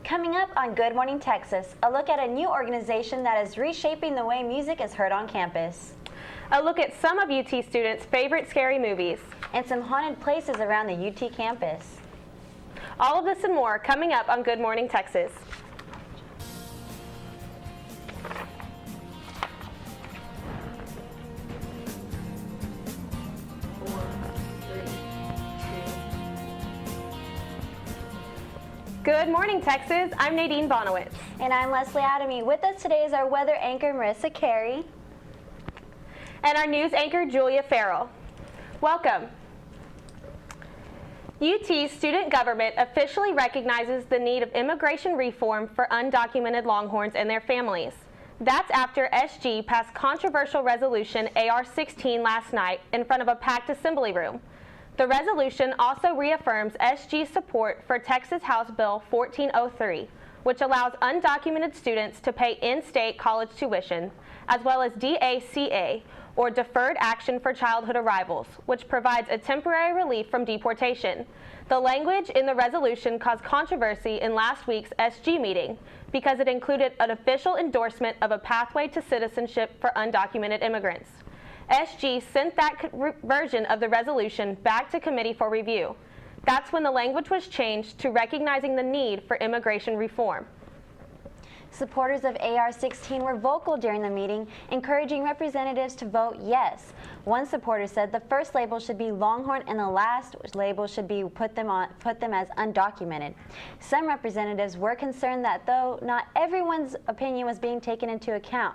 Coming up on Good Morning Texas, a look at a new organization that is reshaping the way music is heard on campus. A look at some of UT students' favorite scary movies. And some haunted places around the UT campus. All of this and more coming up on Good Morning Texas. Good morning, Texas. I'm Nadine Bonowitz. And I'm Leslie Adamy. With us today is our weather anchor, Marissa Carey. And our news anchor, Julia Farrell. Welcome. UT's student government officially recognizes the need of immigration reform for undocumented Longhorns and their families. That's after SG passed controversial resolution AR-16 last night in front of a packed assembly room. The resolution also reaffirms SG's support for Texas House Bill 1403, which allows undocumented students to pay in-state college tuition, as well as DACA, or Deferred Action for Childhood Arrivals, which provides a temporary relief from deportation. The language in the resolution caused controversy in last week's SG meeting because it included an official endorsement of a pathway to citizenship for undocumented immigrants. SG sent that version of the resolution back to committee for review. That's when the language was changed to recognizing the need for immigration reform. Supporters of AR-16 were vocal during the meeting, encouraging representatives to vote yes. One supporter said the first label should be Longhorn and the last label should be put them as undocumented. Some representatives were concerned that though not everyone's opinion was being taken into account.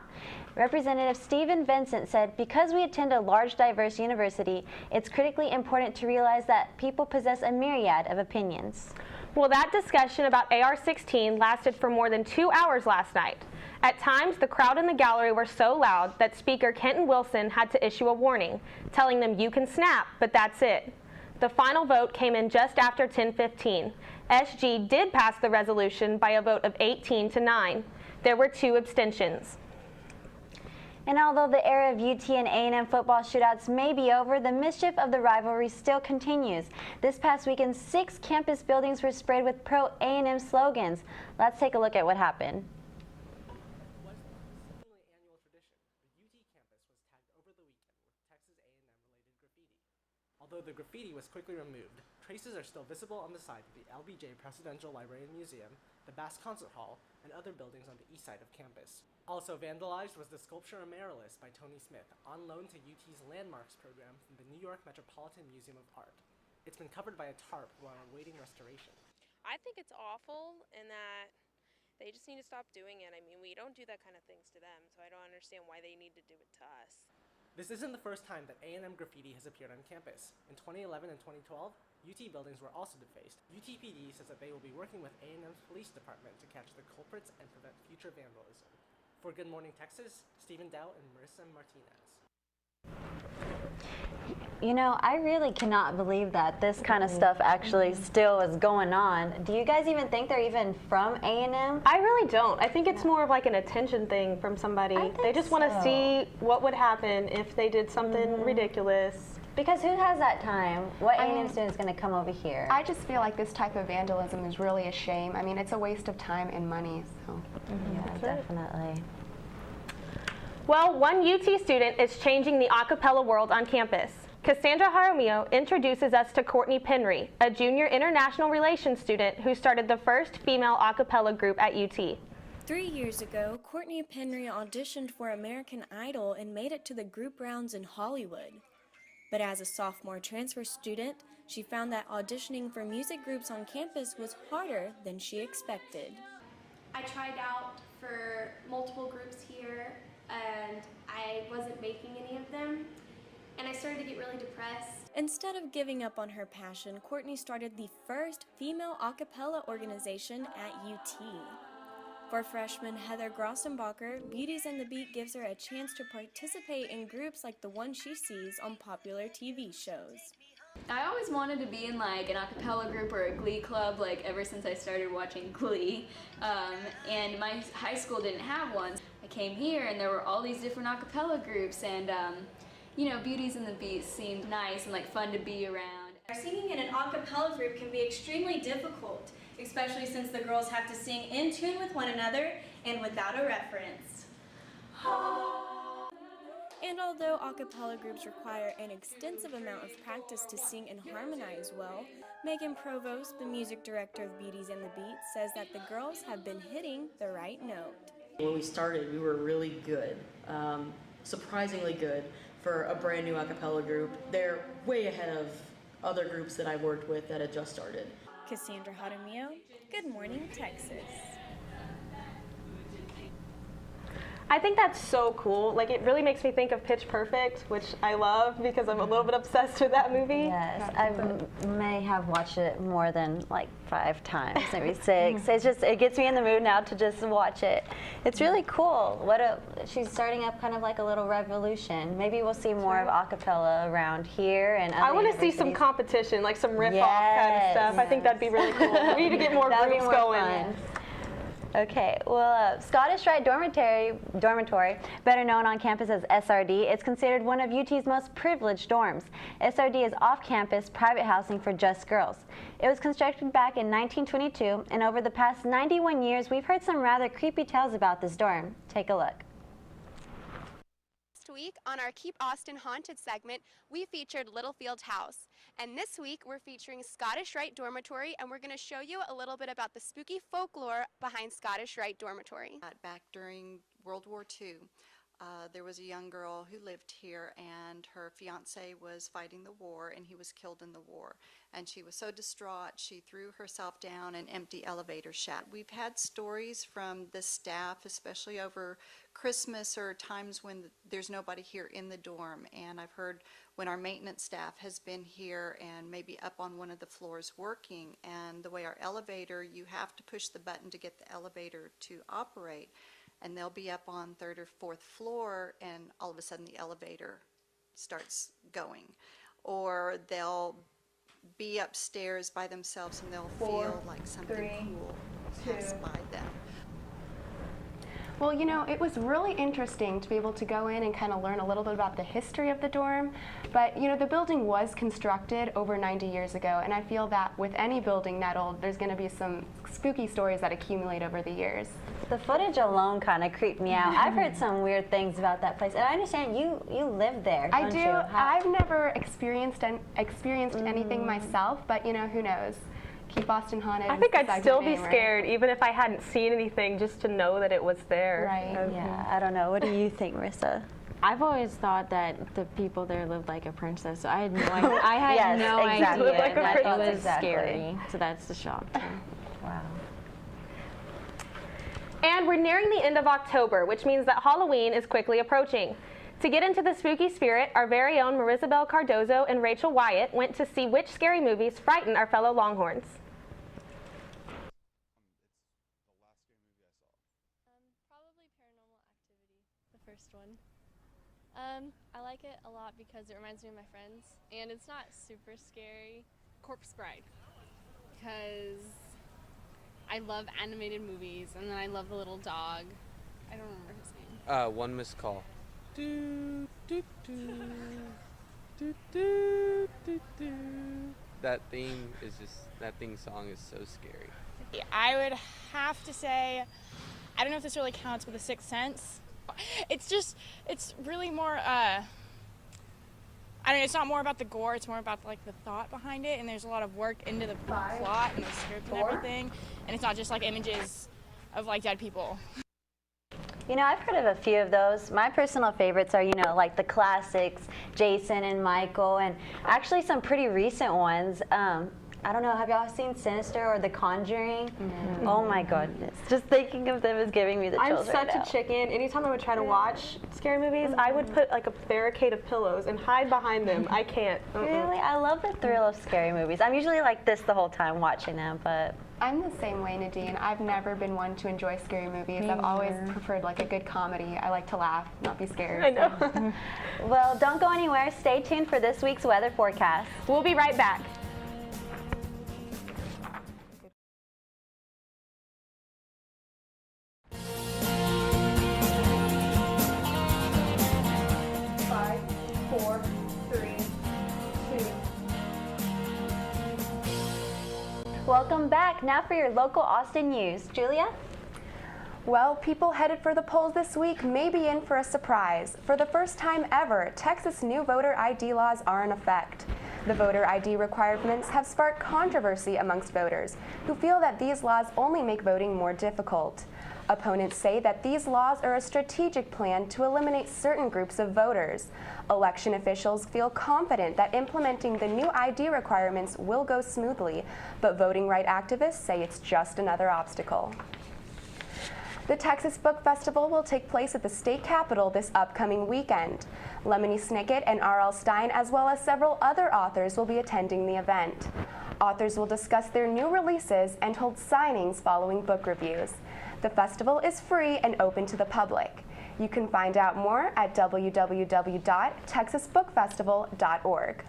Representative Stephen Vincent said, because we attend a large, diverse university, it's critically important to realize that people possess a myriad of opinions. Well, that discussion about AR-16 lasted for more than 2 hours last night. At times, the crowd in the gallery were so loud that Speaker Kenton Wilson had to issue a warning, telling them you can snap, but that's it. The final vote came in just after 10:15. SG did pass the resolution by a vote of 18-9. There were 2 abstentions. And although the era of UT and A&M football shootouts may be over, the mischief of the rivalry still continues. This past weekend, 6 campus buildings were sprayed with pro A&M slogans. Let's take a look at what happened. It was a seemingly annual tradition. The UT campus was tagged over the weekend with Texas A&M-related graffiti. Although the graffiti was quickly removed, traces are still visible on the side of the LBJ Presidential Library and Museum, the Bass Concert Hall, and other buildings on the east side of campus. Also vandalized was the sculpture Amaryllis by Tony Smith, on loan to UT's Landmarks program from the New York Metropolitan Museum of Art. It's been covered by a tarp while awaiting restoration. I think it's awful in that they just need to stop doing it. I mean, we don't do that kind of things to them, so I don't understand why they need to do it to us. This isn't the first time that A&M graffiti has appeared on campus. In 2011 and 2012, UT buildings were also defaced. UTPD says that they will be working with A&M's police department to catch the culprits and prevent future vandalism. For Good Morning Texas, Stephen Dow and Marissa Martinez. You know, I really cannot believe that this kind of stuff actually still is going on. Do you guys even think they're even from A&M? I really don't. I think it's more of like an attention thing from somebody. They just want to see what would happen if they did something ridiculous. Because who has that time? What A&M student is going to come over here? I just feel like this type of vandalism is really a shame. I mean, it's a waste of time and money. So. Yeah, definitely. Well, one UT student is changing the a cappella world on campus. Cassandra Jaramillo introduces us to Courtney Penry, a junior international relations student who started the first female a cappella group at UT. 3 years ago, Courtney Penry auditioned for American Idol and made it to the group rounds in Hollywood. But as a sophomore transfer student, she found that auditioning for music groups on campus was harder than she expected. I tried out for multiple groups here and I wasn't making any of them, and I started to get really depressed. Instead of giving up on her passion, Courtney started the first female a cappella organization at UT. For freshman Heather Grossenbacher, Beauties and the Beat gives her a chance to participate in groups like the one she sees on popular TV shows. I always wanted to be in like an a cappella group or a glee club, like ever since I started watching Glee, and my high school didn't have one. I came here and there were all these different a cappella groups, and you know, Beauties and the Beat seemed nice and like fun to be around. Singing in an a cappella group can be extremely difficult. especially since the girls have to sing in tune with one another and without a reference. And although a cappella groups require an extensive amount of practice to sing and harmonize well, Megan Provost, the music director of Beauties and the Beat, says that the girls have been hitting the right note. When we started, we were really good, surprisingly good for a brand new a cappella group. They're way ahead of other groups that I worked with that had just started. Cassandra Jaramillo, Good Morning, Texas. I think that's so cool. Like, it really makes me think of Pitch Perfect, which I love because I'm a little bit obsessed with that movie. Yes, I may have watched it more than like 5 times, maybe 6. It's just, it gets me in the mood now to just watch it. It's really cool. She's starting up kind of like a little revolution. Maybe we'll see more of a cappella around here and other I want to see some universities. competition, like some riff-off kind of stuff. I think that'd be really cool. We need to get more That'd be groups more going. fun. Okay, well, Scottish Rite Dormitory, better known on campus as SRD, it's considered one of UT's most privileged dorms. SRD is off-campus private housing for just girls. It was constructed back in 1922, and over the past 91 years, we've heard some rather creepy tales about this dorm. Take a look. Last week on our Keep Austin Haunted segment, we featured Littlefield House. And this week we're featuring Scottish Rite Dormitory, and we're going to show you a little bit about the spooky folklore behind Scottish Rite Dormitory. Back during World War II, there was a young girl who lived here, and her fiance was fighting the war, and he was killed in the war. And she was so distraught, she threw herself down an empty elevator shaft. We've had stories from the staff, especially over Christmas or times when there's nobody here in the dorm. And I've heard when our maintenance staff has been here and maybe up on one of the floors working, and the way our elevator, you have to push the button to get the elevator to operate. And they'll be up on 3rd or 4th floor, and all of a sudden the elevator starts going. Or they'll be upstairs by themselves and they'll feel like something cool pass by them. Well, you know, it was really interesting to be able to go in and kind of learn a little bit about the history of the dorm. But, you know, the building was constructed over 90 years ago, and I feel that with any building that old, there's going to be some spooky stories that accumulate over the years. The footage alone kind of creeped me out. I've heard some weird things about that place, and I understand you lived there, I don't do. you? I've never experienced anything myself, but, you know, who knows? Keep Austin Haunted. I think is the I'd still be segment name, scared, even if I hadn't seen anything, just to know that it was there. Right. Yeah, I don't know. What do you think, Marissa? I've always thought that the people there lived like a princess, so I had no idea. I had Yes, no exactly. idea Like a that it princess. was Exactly. scary. So that's the shock. Too. Wow. And we're nearing the end of October, which means that Halloween is quickly approaching. To get into the spooky spirit, our very own Marisabel Cardozo and Rachel Wyatt went to see which scary movies frighten our fellow Longhorns. Probably Paranormal Activity, the first one. I like it a lot because it reminds me of my friends, and it's not super scary. Corpse Bride, because I love animated movies, and then I love the little dog. I don't remember his name. One Missed Call. That theme song is so scary. I would have to say, I don't know if this really counts with The Sixth Sense. It's really more, I don't know, it's not more about the gore, it's more about like the thought behind it, and there's a lot of work into the plot and the script and everything, and it's not just like images of like dead people. You know, I've heard of a few of those. My personal favorites are, you know, like the classics, Jason and Michael, and actually some pretty recent ones. I don't know, have y'all seen Sinister or The Conjuring? Mm-hmm. Oh my goodness. Just thinking of them is giving me the chills I'm such right a chicken. Anytime I would try to watch scary movies, I would put like a barricade of pillows and hide behind them. I can't. Really? I love the thrill of scary movies. I'm usually like this the whole time watching them, but... I'm the same way, Nadine. I've never been one to enjoy scary movies. I've always preferred like a good comedy. I like to laugh, not be scared. I know. Well, don't go anywhere. Stay tuned for this week's weather forecast. We'll be right back. Welcome back. Now for your local Austin news. Julia? Well, people headed for the polls this week may be in for a surprise. For the first time ever, Texas' new voter ID laws are in effect. The voter ID requirements have sparked controversy amongst voters, who feel that these laws only make voting more difficult. Opponents say that these laws are a strategic plan to eliminate certain groups of voters. Election officials feel confident that implementing the new ID requirements will go smoothly, but voting rights activists say it's just another obstacle. The Texas Book Festival will take place at the state capitol this upcoming weekend. Lemony Snicket and R.L. Stine, as well as several other authors, will be attending the event. Authors will discuss their new releases and hold signings following book reviews. The festival is free and open to the public. You can find out more at www.texasbookfestival.org.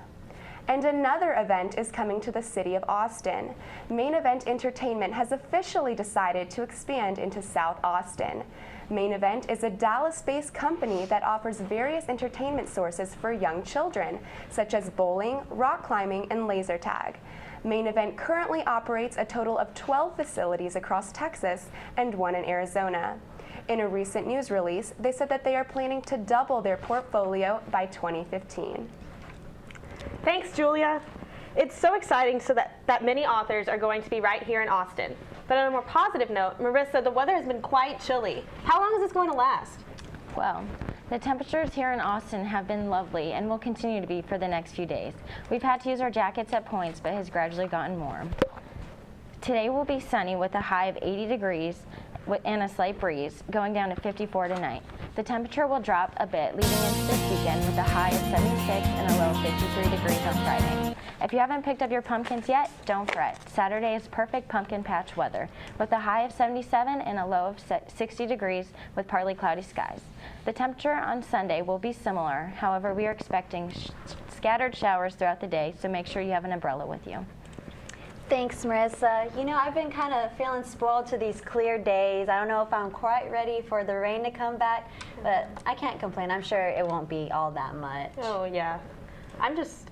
And another event is coming to the city of Austin. Main Event Entertainment has officially decided to expand into South Austin. Main Event is a Dallas-based company that offers various entertainment sources for young children, such as bowling, rock climbing, and laser tag. Main Event currently operates a total of 12 facilities across Texas and one in Arizona. In a recent news release, they said that they are planning to double their portfolio by 2015. Thanks, Julia. It's so exciting that many authors are going to be right here in Austin. But on a more positive note, Marissa, the weather has been quite chilly. How long is this going to last? Well, the temperatures here in Austin have been lovely and will continue to be for the next few days. We've had to use our jackets at points, but has gradually gotten warm. Today will be sunny with a high of 80 degrees and a slight breeze, going down to 54 tonight. The temperature will drop a bit leading into this weekend with a high of 76 and a low of 53 degrees on Friday. If you haven't picked up your pumpkins yet, don't fret. Saturday is perfect pumpkin patch weather with a high of 77 and a low of 60 degrees with partly cloudy skies. The temperature on Sunday will be similar. However, we are expecting scattered showers throughout the day, so make sure you have an umbrella with you. Thanks, Marissa. You know, I've been kind of feeling spoiled to these clear days. I don't know if I'm quite ready for the rain to come back, but I can't complain. I'm sure it won't be all that much. Oh, yeah.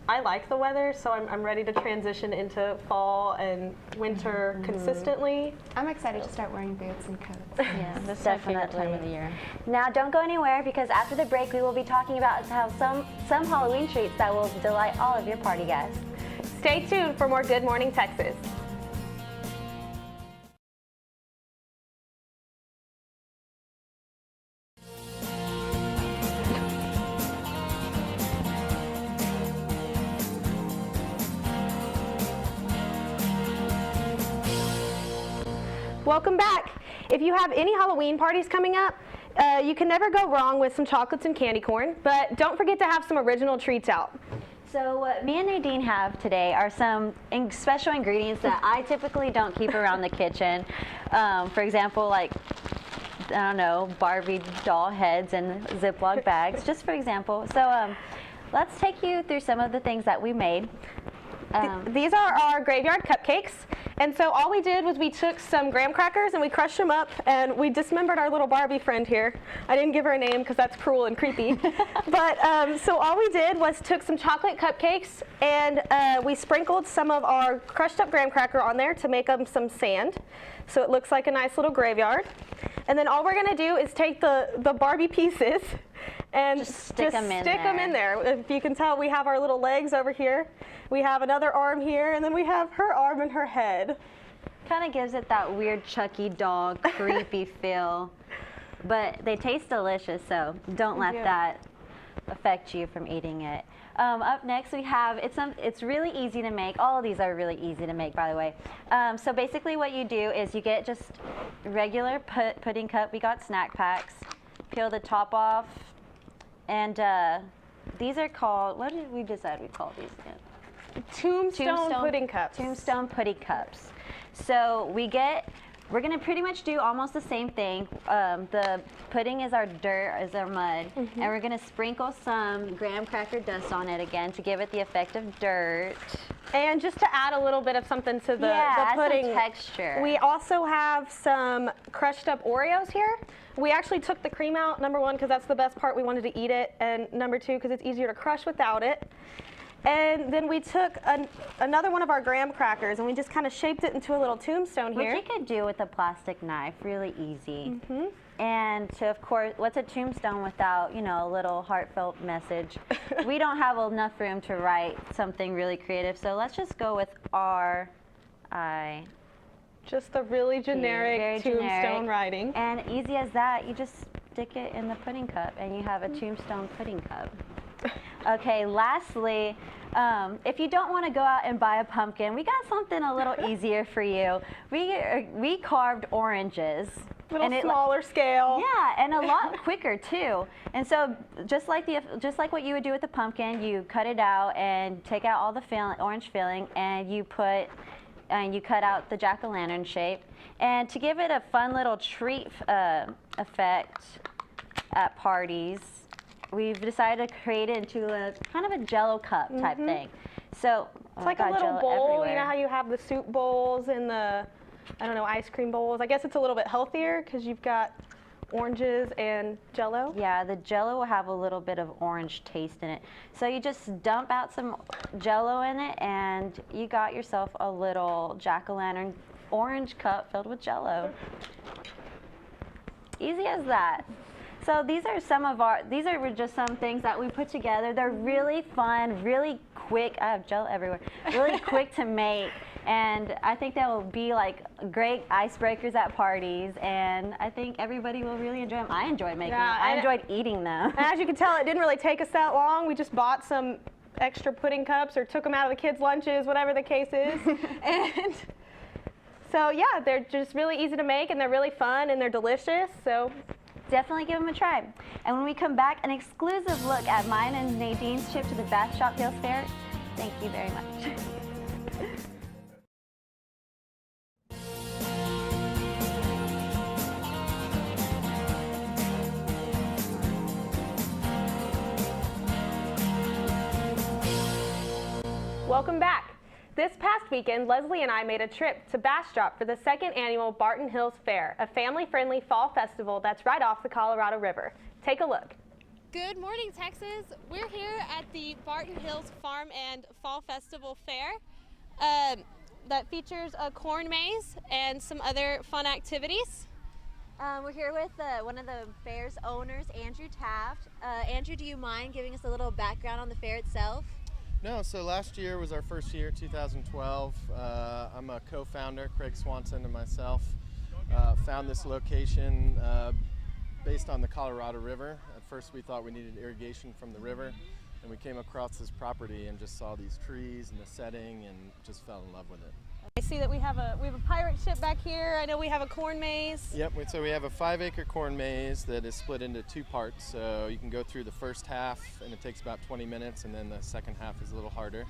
I like the weather, so I'm ready to transition into fall and winter consistently. I'm excited to start wearing boots and coats. Yeah, that's my favorite time of the year. Now, don't go anywhere because after the break, we will be talking about how some Halloween treats that will delight all of your party guests. Stay tuned for more Good Morning Texas. Welcome back. If you have any Halloween parties coming up, you can never go wrong with some chocolates and candy corn, but don't forget to have some original treats out. So what me and Nadine have today are some special ingredients that I typically don't keep around the kitchen. For example, like, I don't know, Barbie doll heads and Ziploc bags, just for example. So let's take you through some of the things that we made. These are our graveyard cupcakes. And so all we did was we took some graham crackers and we crushed them up and we dismembered our little Barbie friend here. I didn't give her a name because that's cruel and creepy. But so all we did was took some chocolate cupcakes and we sprinkled some of our crushed up graham cracker on there to make them some sand. So it looks like a nice little graveyard. And then all we're going to do is take the Barbie pieces and just stick them in there. If you can tell, we have our little legs over here. We have another arm here, and then we have her arm and her head. Kind of gives it that weird Chucky doll, creepy feel. But they taste delicious, so don't let that affect you from eating it. Up next we have, it's really easy to make. All of these are really easy to make, by the way. So basically what you do is you get just regular pudding cup. We got snack packs. Peel the top off. And these are called, what did we decide we call these again? Tombstone pudding cups. Tombstone pudding cups. So we're gonna pretty much do almost the same thing. The pudding is our dirt, is our mud, and we're gonna sprinkle some graham cracker dust on it again to give it the effect of dirt. And just to add a little bit of something to the pudding, some texture. We also have some crushed up Oreos here. We actually took the cream out, number one, because that's the best part. We wanted to eat it, and number two, because it's easier to crush without it. And then we took another one of our graham crackers and we just kind of shaped it into a little tombstone here. Which you could do with a plastic knife, really easy. And to, of course, what's a tombstone without, you know, a little heartfelt message? We don't have enough room to write something really creative, so let's just go with R-I. Just the really generic tombstone writing. And easy as that, you just stick it in the pudding cup and you have a tombstone pudding cup. Okay, lastly, if you don't want to go out and buy a pumpkin, we got something a little easier for you. We carved oranges. Smaller scale. Yeah, and a lot quicker too. And so just like what you would do with the pumpkin, you cut it out and take out all the orange filling, and you cut out the jack-o'-lantern shape. And to give it a fun little treat effect at parties, we've decided to create it into a kind of a Jell-O cup type thing. So it's like a little bowl. You know how you have the soup bowls and the, I don't know, ice cream bowls. I guess it's a little bit healthier because you've got oranges and Jell-O. Yeah, the Jell-O will have a little bit of orange taste in it. So you just dump out some Jell-O in it, and you got yourself a little jack-o'-lantern orange cup filled with Jell-O. Easy as that. So these are just some things that we put together. They're really fun, really quick. I have Jell-O everywhere. Really quick to make. And I think that will be like great icebreakers at parties, and I think everybody will really enjoy them. I enjoyed making them. I enjoyed eating them. And as you can tell, it didn't really take us that long. We just bought some extra pudding cups or took them out of the kids' lunches, whatever the case is. And so yeah, they're just really easy to make, and they're really fun, and they're delicious. So definitely give them a try. And when we come back, an exclusive look at mine and Nadine's trip to the Bastrop Hills Fair. Thank you very much. Welcome back. This past weekend, Leslie and I made a trip to Bastrop for the second annual Barton Hills Fair, a family-friendly fall festival that's right off the Colorado River. Take a look. Good morning, Texas. We're here at the Barton Hills Farm and Fall Festival Fair that features a corn maze and some other fun activities. We're here with one of the fair's owners, Andrew Taft. Andrew, do you mind giving us a little background on the fair itself? No, so last year was our first year, 2012. I'm a co-founder, Craig Swanson and myself found this location based on the Colorado River. At first we thought we needed irrigation from the river, and we came across this property and just saw these trees and the setting and just fell in love with it. I see that we have a pirate ship back here. I know we have a corn maze. Yep, so we have a 5-acre corn maze that is split into 2 parts. So you can go through the first half and it takes about 20 minutes, and then the second half is a little harder.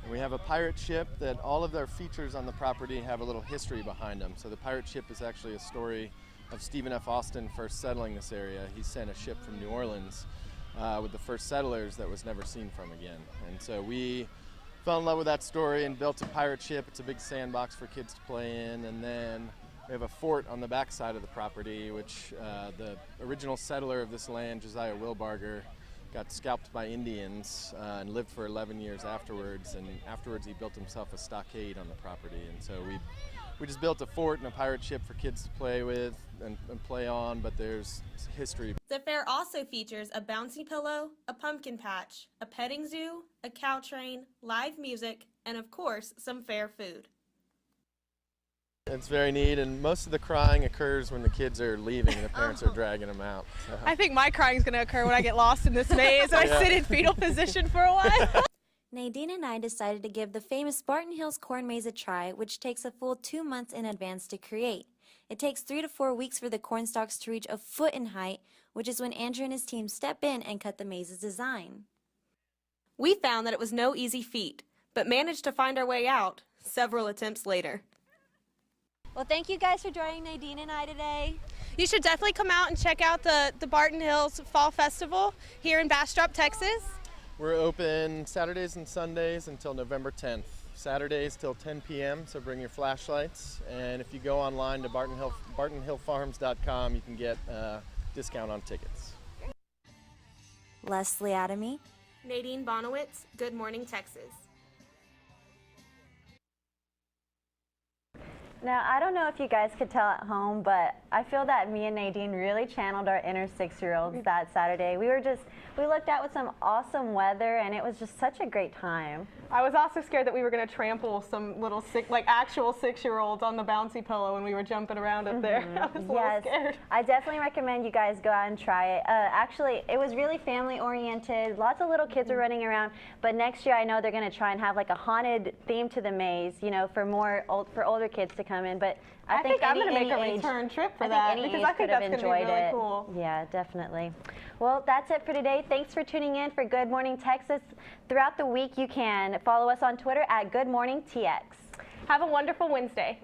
And we have a pirate ship that all of their features on the property have a little history behind them. So the pirate ship is actually a story of Stephen F. Austin first settling this area. He sent a ship from New Orleans with the first settlers that was never seen from again. And so we fell in love with that story and built a pirate ship. It's a big sandbox for kids to play in. And then we have a fort on the back side of the property, which the original settler of this land, Josiah Wilbarger, got scalped by Indians and lived for 11 years afterwards. And afterwards he built himself a stockade on the property. And so we just built a fort and a pirate ship for kids to play with and play on, but there's history. The fair also features a bouncy pillow, a pumpkin patch, a petting zoo, a cow train, live music, and of course, some fair food. It's very neat, and most of the crying occurs when the kids are leaving and the parents are dragging them out. So. I think my crying is going to occur when I get lost in this maze and I sit in fetal position for a while. Nadine and I decided to give the famous Barton Hills Corn Maze a try, which takes a full 2 months in advance to create. It takes 3 to 4 weeks for the corn stalks to reach a foot in height, which is when Andrew and his team step in and cut the maze's design. We found that it was no easy feat, but managed to find our way out several attempts later. Well, thank you guys for joining Nadine and I today. You should definitely come out and check out the Barton Hills Fall Festival here in Bastrop, Texas. We're open Saturdays and Sundays until November 10th. Saturdays till 10 p.m., so bring your flashlights. And if you go online to bartonhillfarms.com, you can get a discount on tickets. Leslie Adamy, Nadine Bonowitz, Good Morning, Texas. Now, I don't know if you guys could tell at home, but I feel that me and Nadine really channeled our inner 6-year-olds that Saturday. We looked out with some awesome weather, and it was just such a great time. I was also scared that we were going to trample some little actual 6-year-olds on the bouncy pillow when we were jumping around up there. I was a little scared. I definitely recommend you guys go out and try it. Actually, it was really family oriented. Lots of little kids were running around, but next year I know they're going to try and have like a haunted theme to the maze, you know, for older kids to come in. But I think I'm going to make a age, return trip for I that think any because age I think could have that's going to be enjoyed really it. cool. Yeah, definitely. Well, that's it for today. Thanks for tuning in for Good Morning Texas. Throughout the week, you can follow us on Twitter at Good Morning TX. Have a wonderful Wednesday.